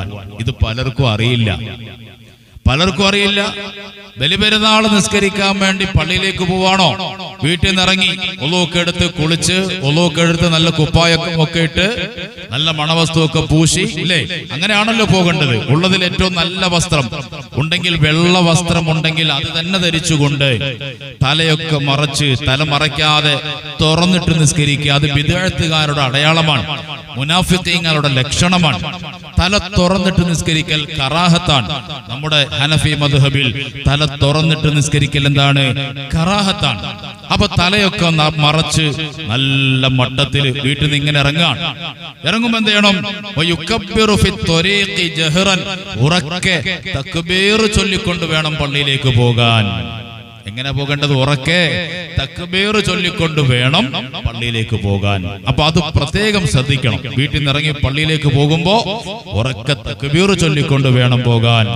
പോവാൻ. ഇത് പലർക്കും അറിയില്ല. ബലിപെരുന്നാൾ നിസ്കരിക്കാൻ വേണ്ടി പള്ളിയിലേക്ക് പോവാണോ? വീട്ടിൽ നിന്ന് ഇറങ്ങി ഒളൂക്ക് എടുത്ത് കുളിച്ച്, ഒളൂക്ക് എടുത്ത് നല്ല കുപ്പായൊക്കെ ഒക്കെ ഇട്ട് നല്ല മണവസ്തുവൊക്കെ പൂശി, ഇല്ലേ? അങ്ങനെയാണല്ലോ പോകേണ്ടത്. ഉള്ളതിൽ ഏറ്റവും നല്ല വസ്ത്രം ഉണ്ടെങ്കിൽ, വെള്ള വസ്ത്രം ഉണ്ടെങ്കിൽ അത് തന്നെ ധരിച്ചുകൊണ്ട് തലയൊക്കെ മറച്ച്, തല മറയ്ക്കാതെ തുറന്നിട്ട് നിസ്കരിക്കുക. അത് ബിദ്അത്തുകാരുടെ അടയാളമാണ്, മുനാഫിഖീങ്ങളുടെ ലക്ഷണമാണ്. തല തുറന്നിട്ട് നിസ്കരിക്കൽ കറാഹത്താണ്. നമ്മുടെ ഹനഫി മദ്ഹബിൽ തല തുറന്നിട്ട് നിസ്കരിക്കൽ എന്താണ്? കറാഹത്താണ്. അപ്പൊ തലയൊക്കെ മറച്ച് നല്ല മട്ടത്തിൽ വീട്ടിൽ നിന്ന് ഇങ്ങനെ ഇറങ്ങുമ്പോ എന്ത് ചെയ്യണം? ഉറക്കെ തക്ബീർ ചൊല്ലിക്കൊണ്ട് വേണം പള്ളിയിലേക്ക് പോകാൻ. എങ്ങനെ പോകേണ്ടത്? ഉറക്കെ തക്ബീർ ചൊല്ലിക്കൊണ്ട് വേണം പള്ളിയിലേക്ക് പോകാൻ. അപ്പൊ അത് പ്രത്യേകം ശ്രദ്ധിക്കണം. വീട്ടിൽ നിന്ന് ഇറങ്ങി പള്ളിയിലേക്ക് പോകുമ്പോ ഉറക്കെ തക്ബീർ ചൊല്ലിക്കൊണ്ട് വേണം പോകാൻ.